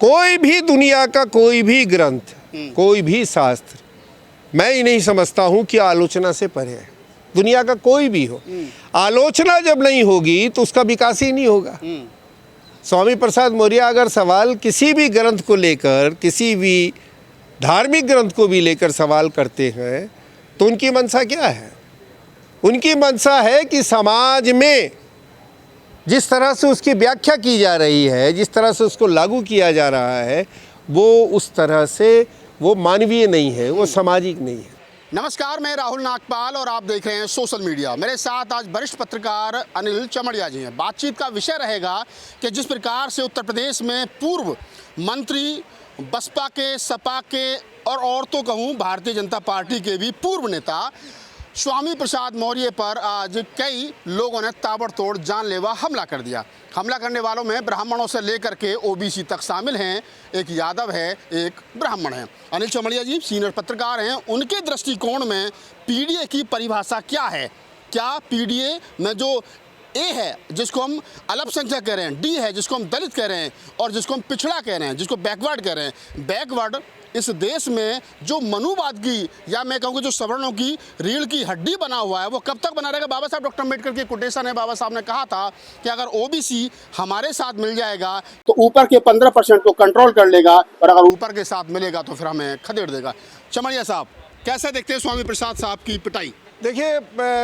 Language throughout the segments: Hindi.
कोई भी दुनिया का कोई भी ग्रंथ, कोई भी शास्त्र, मैं ही नहीं समझता हूं कि आलोचना से परे है। दुनिया का कोई भी हो, आलोचना जब नहीं होगी तो उसका विकास ही नहीं होगा। स्वामी प्रसाद मौर्य अगर सवाल किसी भी ग्रंथ को लेकर, किसी भी धार्मिक ग्रंथ को भी लेकर सवाल करते हैं तो उनकी मंशा क्या है? उनकी मंशा है कि समाज में जिस तरह से उसकी व्याख्या की जा रही है, जिस तरह से उसको लागू किया जा रहा है, वो उस तरह से वो मानवीय नहीं है, वो सामाजिक नहीं है। नमस्कार, मैं राहुल नागपाल और आप देख रहे हैं सोशल मीडिया। मेरे साथ आज वरिष्ठ पत्रकार अनिल चमड़िया जी हैं। बातचीत का विषय रहेगा कि जिस प्रकार से उत्तर प्रदेश में पूर्व मंत्री, बसपा के, सपा के और तो कहूँ भारतीय जनता पार्टी के भी पूर्व नेता स्वामी प्रसाद मौर्य पर आज कई लोगों ने ताबड़तोड़ जानलेवा हमला कर दिया। हमला करने वालों में ब्राह्मणों से लेकर के ओबीसी तक शामिल हैं। एक यादव है, एक ब्राह्मण है। अनिल चमड़िया जी सीनियर पत्रकार हैं, उनके दृष्टिकोण में पीडीए की परिभाषा क्या है? क्या पीडीए में जो ए है जिसको हम अल्पसंख्यक कह रहे हैं, डी है जिसको हम दलित कह रहे हैं, और जिसको हम पिछड़ा कह रहे हैं, जिसको बैकवर्ड कह रहे हैं, बैकवर्ड इस देश में जो मनुवाद की या मैं कहूँगा जो सवर्णों की रीढ़ की हड्डी बना हुआ है, वो कब तक बना रहेगा? बाबा साहब डॉक्टर अम्बेडकर की कोटेशन है। बाबा साहब ने कहा था कि अगर ओबीसी हमारे साथ मिल जाएगा तो ऊपर के 15% को कंट्रोल कर लेगा, और अगर ऊपर के साथ मिलेगा तो फिर हमें खदेड़ देगा। चमड़िया साहब, कैसे देखते हैं स्वामी प्रसाद साहब की पिटाई? देखिए,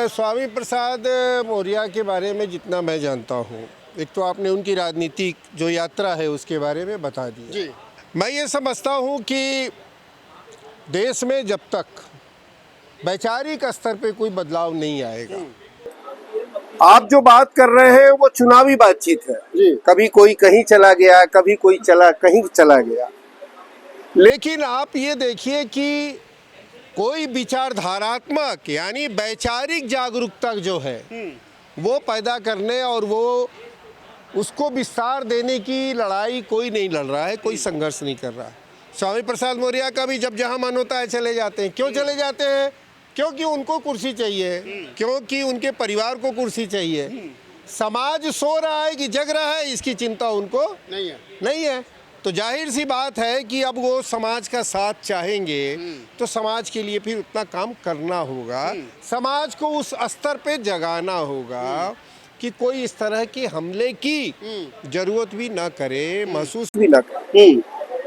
स्वामी प्रसाद मौर्य के बारे में जितना मैं जानता हूँ, एक तो आपने उनकी राजनीतिक जो यात्रा है उसके बारे में बता दिया जी। मैं ये समझता हूँ कि देश में जब तक वैचारिक स्तर पे कोई बदलाव नहीं आएगा, आप जो बात कर रहे हैं वो चुनावी बातचीत है जी। कभी कोई कहीं चला गया, कभी कोई कहीं चला गया, लेकिन आप ये देखिए कि कोई विचारधारात्मक यानी वैचारिक जागरूकता जो है वो पैदा करने और वो उसको विस्तार देने की लड़ाई कोई नहीं लड़ रहा है, कोई संघर्ष नहीं कर रहा है। स्वामी प्रसाद मौर्य का भी जब जहां मन होता है चले जाते हैं। क्यों चले जाते हैं? क्योंकि उनको कुर्सी चाहिए, क्योंकि उनके परिवार को कुर्सी चाहिए। समाज सो रहा है कि जग रहा है, इसकी चिंता उनको नहीं है। तो जाहिर सी बात है कि अब वो समाज का साथ चाहेंगे तो समाज के लिए फिर उतना काम करना होगा, समाज को उस स्तर पे जगाना होगा कि कोई इस तरह के हमले की जरूरत भी ना करे, महसूस भी ना करे।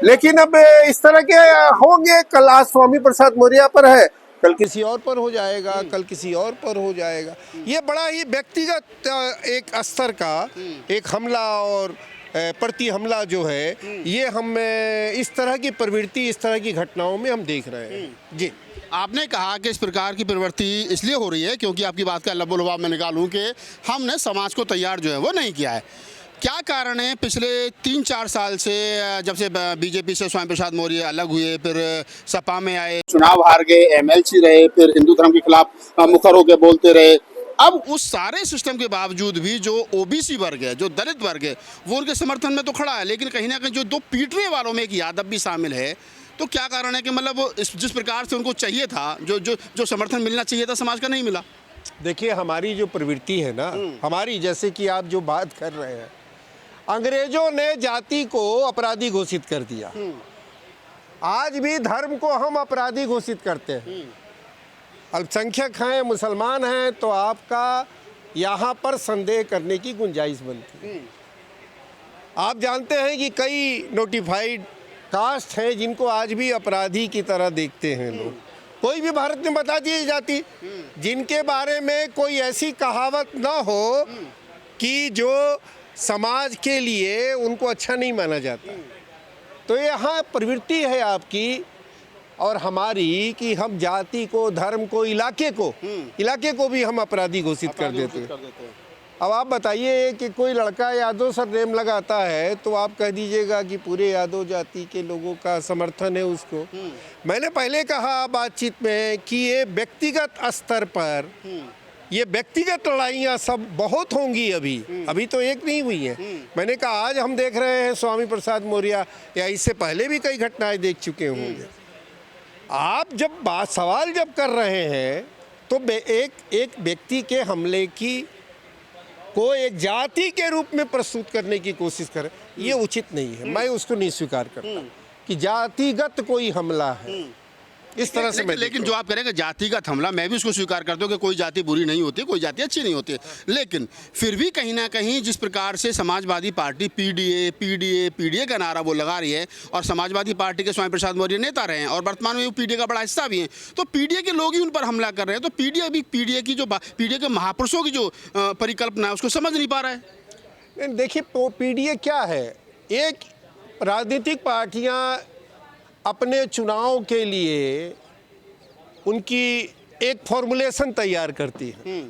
लेकिन अब इस तरह के होंगे, कल आज स्वामी प्रसाद मौर्य पर है, कल किसी और पर हो जाएगा, कल किसी और पर हो जाएगा। ये बड़ा ही व्यक्तिगत एक स्तर का एक हमला और प्रति हमला जो है, ये हम इस तरह की प्रवृत्ति, इस तरह की घटनाओं में हम देख रहे हैं जी। आपने कहा कि इस प्रकार की प्रवृत्ति इसलिए हो रही है क्योंकि आपकी बात का लबो-लबाब मैं निकालूं कि हमने समाज को तैयार जो है वो नहीं किया है। क्या कारण है? पिछले 3-4 साल से जब से बीजेपी से स्वामी प्रसाद मौर्य अलग हुए, फिर सपा में आए, चुनाव हार गए, एमएलसी रहे, फिर हिंदू धर्म के खिलाफ मुखर होकर बोलते रहे। अब उस सारे सिस्टम के बावजूद भी जो ओबीसी वर्ग है, जो दलित वर्ग है, वो उनके समर्थन में तो खड़ा है, लेकिन कहीं ना कहीं जो दो पीटने वालों में एक यादव भी शामिल है। तो क्या कारण है कि मतलब जिस प्रकार से उनको चाहिए था, जो समर्थन मिलना चाहिए था, समाज का नहीं मिला? देखिए, हमारी जो प्रवृत्ति है ना, हमारी, जैसे कि आप जो बात कर रहे हैं, अंग्रेजों ने जाति को अपराधी घोषित कर दिया। आज भी धर्म को हम अपराधी घोषित करते हैं। अल्पसंख्यक हैं, मुसलमान हैं, तो आपका यहाँ पर संदेह करने की गुंजाइश बनती है। आप जानते हैं कि कई नोटिफाइड कास्ट हैं जिनको आज भी अपराधी की तरह देखते हैं लोग। कोई भी भारत में बता दी जाती जिनके बारे में कोई ऐसी कहावत ना हो कि जो समाज के लिए उनको अच्छा नहीं माना जाता। तो यहाँ प्रवृत्ति है आपकी और हमारी कि हम जाति को, धर्म को, इलाके को भी हम अपराधी घोषित कर देते हैं। अब आप बताइए कि कोई लड़का यादव सरनेम लगाता है तो आप कह दीजिएगा कि पूरे यादव जाति के लोगों का समर्थन है उसको। मैंने पहले कहा बातचीत में कि ये व्यक्तिगत स्तर पर ये व्यक्तिगत लड़ाइयाँ सब बहुत होंगी, अभी तो एक नहीं हुई है। मैंने कहा आज हम देख रहे हैं स्वामी प्रसाद मौर्य, या इससे पहले भी कई घटनाएं देख चुके होंगे। आप जब सवाल जब कर रहे हैं तो एक व्यक्ति के हमले की को एक जाति के रूप में प्रस्तुत करने की कोशिश करें, ये उचित नहीं है। मैं उसको नहीं स्वीकार करता कि जातिगत कोई हमला है, इस तरह से मैं लेकिन जो आप कह रहे हैं कि जातिगत हमला, मैं भी उसको स्वीकार करता हूँ कि कोई जाति बुरी नहीं होती, कोई जाति अच्छी नहीं होती, लेकिन फिर भी कहीं ना कहीं जिस प्रकार से समाजवादी पार्टी पीडीए का नारा वो लगा रही है, और समाजवादी पार्टी के स्वामी प्रसाद मौर्य नेता रहे हैं और वर्तमान में वो पीडीए का बड़ा हिस्सा भी हैं, तो पीडीए के लोग ही उन पर हमला कर रहे हैं। तो पीडीए के महापुरुषों की जो परिकल्पना है उसको समझ नहीं पा रहा है। देखिए, पीडीए क्या है? एक राजनीतिक पार्टियां अपने चुनाव के लिए उनकी एक फॉर्मुलेशन तैयार करती है।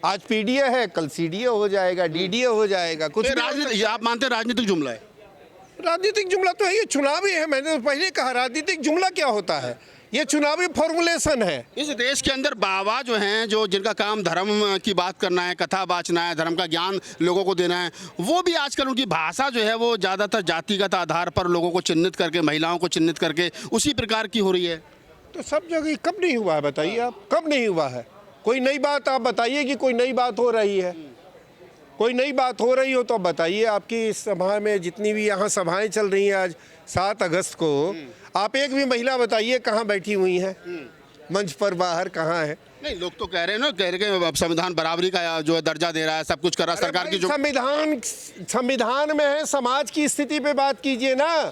आज पीडीए है, कल सीडीए हो जाएगा, डीडीए हो जाएगा, कुछ भी राजनीतिक, आप मानते हैं राजनीतिक जुमला है? राजनीतिक जुमला तो है, ये चुनावी है। मैंने तो पहले कहा, राजनीतिक जुमला क्या होता है? ये चुनावी फॉर्मुलेशन है। इस देश के अंदर बाबा जो हैं, जो जिनका काम धर्म की बात करना है, कथा बाँचना है, धर्म का ज्ञान लोगों को देना है, वो भी आजकल उनकी भाषा जो है वो ज़्यादातर जातिगत आधार पर लोगों को चिन्हित करके, महिलाओं को चिन्हित करके उसी प्रकार की हो रही है। तो सब जगह कब नहीं हुआ है बताइए आप? कब नहीं हुआ है? कोई नई बात आप बताइए कि कोई नई बात हो रही है। कोई नई बात हो रही हो तो बताइए। आपकी इस सभा में जितनी भी यहाँ सभाएं चल रही हैं, आज 7 अगस्त को, आप एक भी महिला बताइए कहाँ बैठी हुई है, मंच पर बाहर कहाँ है? नहीं, लोग तो कह रहे हैं ना, कह रहे हैं संविधान बराबरी का जो है दर्जा दे रहा है, सब कुछ कर रहा है सरकार की। जो संविधान में है, समाज की स्थिति पे बात कीजिए ना।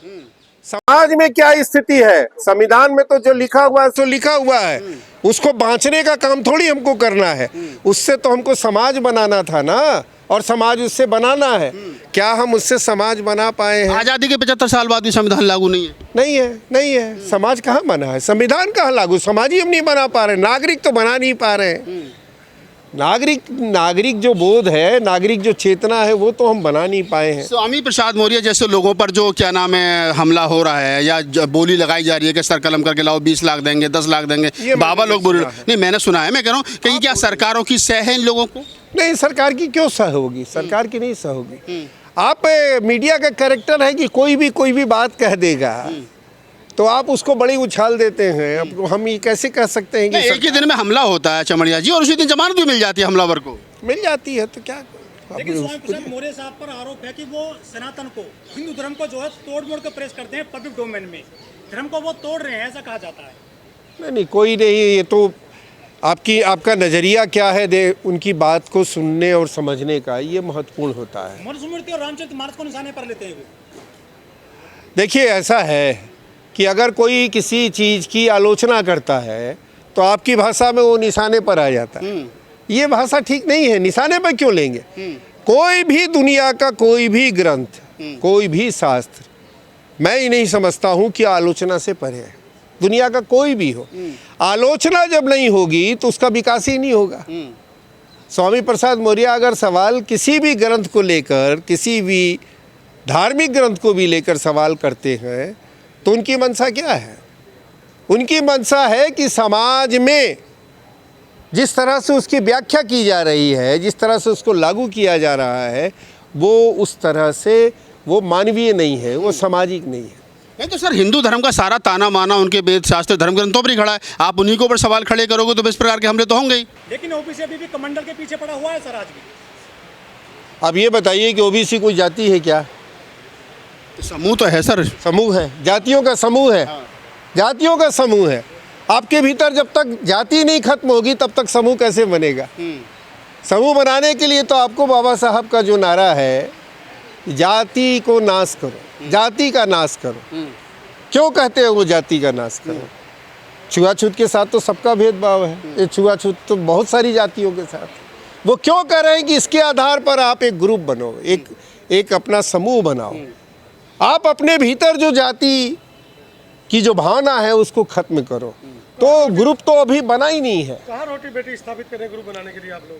समाज में क्या स्थिति है? संविधान में तो जो लिखा हुआ है सो लिखा हुआ है, उसको बांचने का काम थोड़ी हमको करना है। उससे तो हमको समाज बनाना था ना, और समाज उससे बनाना है। क्या हम उससे समाज बना पाए हैं? आज़ादी के 75 साल बाद भी संविधान लागू नहीं है। नहीं है। समाज कहाँ बना है? संविधान कहाँ लागू? समाज ही हम नहीं बना पा रहे, नागरिक तो बना नहीं पा रहे हैं। नागरिक जो बोध है, नागरिक जो चेतना है, वो तो हम बना नहीं पाए हैं। स्वामी प्रसाद मौर्य जैसे लोगों पर जो क्या नाम है हमला हो रहा है, या बोली लगाई जा रही है कि सर कलम करके लाओ, 20 लाख देंगे, 10 लाख देंगे, बाबा लोग बोल रहे। नहीं, मैंने सुना है। मैं कह रहा हूँ कि क्या सरकारों की सह है इन लोगों को? नहीं, सरकार की क्यों सह होगी? सरकार की नहीं सह होगी। आप मीडिया का कैरेक्टर है कि कोई भी बात कह देगा, तो आप उसको बड़ी उछाल देते हैं। अब हम ये कैसे कह सकते हैं कि एक ही दिन में हमला होता है चमड़िया जी, और उसी दिन जमानत भी मिल जाती है हमलावर को? मिल जाती है तो क्या? लेकिन स्वामी प्रसाद मौर्य साहब पर आरोप है कि वो सनातन को, हिंदू धर्म को जो है तोड़ मोड़ के प्रेस करते हैं पब्लिक डोमेन में, धर्म को वो तोड़ रहे हैं, ऐसा कहा जाता है। नहीं, कोई नहीं। ये तो आपका नज़रिया क्या है उनकी बात को सुनने और समझने का, ये महत्वपूर्ण होता है। मनुस्मृति और रामचरितमानस को निशाने पर लेते हैं। देखिए, ऐसा है कि अगर कोई किसी चीज़ की आलोचना करता है तो आपकी भाषा में वो निशाने पर आ जाता है। ये भाषा ठीक नहीं है। निशाने पर क्यों लेंगे? कोई भी दुनिया का कोई भी ग्रंथ, कोई भी शास्त्र, मैं ही नहीं समझता हूँ कि आलोचना से परे है। दुनिया का कोई भी हो, आलोचना जब नहीं होगी तो उसका विकास ही नहीं होगा। स्वामी प्रसाद मौर्य अगर सवाल किसी भी ग्रंथ को लेकर, किसी भी धार्मिक ग्रंथ को भी लेकर सवाल करते हैं, तो उनकी मंशा क्या है? उनकी मंशा है कि समाज में जिस तरह से उसकी व्याख्या की जा रही है, जिस तरह से उसको लागू किया जा रहा है, वो उस तरह से वो मानवीय नहीं है, वो सामाजिक नहीं है। नहीं तो सर, हिंदू धर्म का सारा ताना माना उनके वेद शास्त्र धर्म ग्रंथों पर ही खड़ा है। आप उन्हीं के ऊपर सवाल खड़े करोगे तो इस प्रकार के हमले तो होंगे ही। लेकिन ओबीसी अभी भी कमंडल के पीछे पड़ा हुआ है सर, आज भी। अब ये बताइए कि ओबीसी कोई जाति है क्या? समूह तो है सर, समूह है, जातियों का समूह है। जातियों का समूह है। आपके भीतर जब तक जाति नहीं खत्म होगी तब तक समूह कैसे बनेगा? समूह बनाने के लिए तो आपको बाबा साहब का जो नारा है, जाति को नाश करो, जाति का नाश करो। क्यों कहते हैं वो जाति का नाश करो? छुआछूत के साथ तो सबका भेदभाव है, ये छुआछूत तो बहुत सारी जातियों के साथ। वो क्यों कह रहे हैं कि इसके आधार पर आप एक ग्रुप बनो, एक अपना समूह बनाओ। आप अपने भीतर जो जाति की जो भावना है उसको खत्म करो। तो ग्रुप तो अभी बना ही नहीं है। कहाँ रोटी बेटी स्थापित करें ग्रुप बनाने के लिए आप लोग?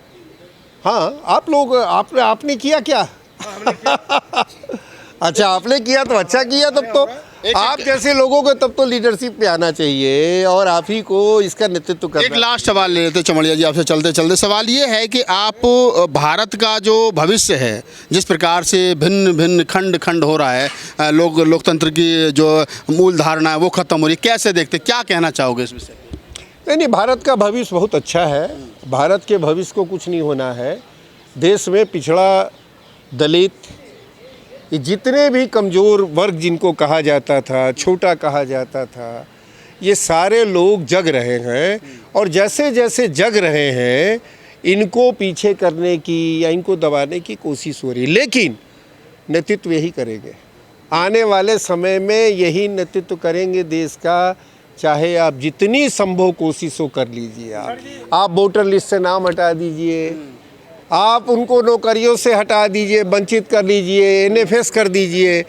हाँ, आप लोग आपने किया क्या? अच्छा, आपने किया तो अच्छा किया। तब तो आप जैसे लोगों को तब तो लीडरशिप पे आना चाहिए और आप ही को इसका नेतृत्व करना। एक लास्ट सवाल ले लेते चमड़िया जी आपसे चलते चलते। सवाल ये है कि आप भारत का जो भविष्य है, जिस प्रकार से भिन्न भिन्न खंड खंड हो रहा है, लोकतंत्र की जो मूल धारणा है वो खत्म हो रही है, कैसे देखते, क्या कहना चाहोगे इस विषय? नहीं, भारत का भविष्य बहुत अच्छा है। भारत के भविष्य को कुछ नहीं होना है। देश में पिछड़ा, दलित, ये जितने भी कमज़ोर वर्ग जिनको कहा जाता था, छोटा कहा जाता था, ये सारे लोग जग रहे हैं। और जैसे जैसे जग रहे हैं इनको पीछे करने की या इनको दबाने की कोशिश हो रही है, लेकिन नेतृत्व यही करेंगे। आने वाले समय में यही नेतृत्व करेंगे देश का, चाहे आप जितनी संभव कोशिशों कर लीजिए। आप वोटर लिस्ट से नाम हटा दीजिए, आप उनको नौकरियों से हटा दीजिए, वंचित कर लीजिए, एनएफएस कर दीजिए,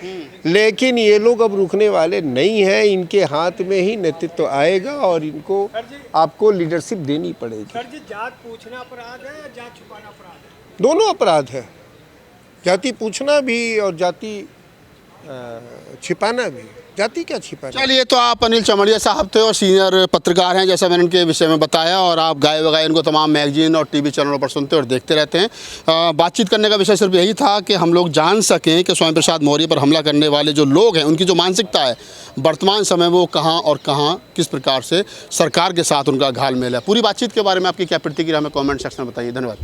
लेकिन ये लोग अब रुकने वाले नहीं हैं। इनके हाथ में ही नेतृत्व आएगा और इनको आपको लीडरशिप देनी पड़ेगी। सर जी, जात पूछना अपराध है या जात छुपाना अपराध है? दोनों अपराध है, जाति पूछना भी और जाति छिपाना भी। जाति क्या छिपाना? चलिए, तो आप अनिल चमड़िया साहब थे और सीनियर पत्रकार हैं, जैसा मैंने इनके विषय में बताया, और आप गाए बगाए इनको तमाम मैगजीन और टीवी चैनलों पर सुनते और देखते रहते हैं। बातचीत करने का विषय सिर्फ यही था कि हम लोग जान सकें कि स्वामी प्रसाद मौर्य पर हमला करने वाले जो लोग हैं उनकी जो मानसिकता है वर्तमान समय वो कहाँ और कहाँ किस प्रकार से सरकार के साथ उनका घालमेल है। पूरी बातचीत के बारे में आपकी क्या प्रतिक्रिया हमें कॉमेंट सेक्शन में बताइए। धन्यवाद।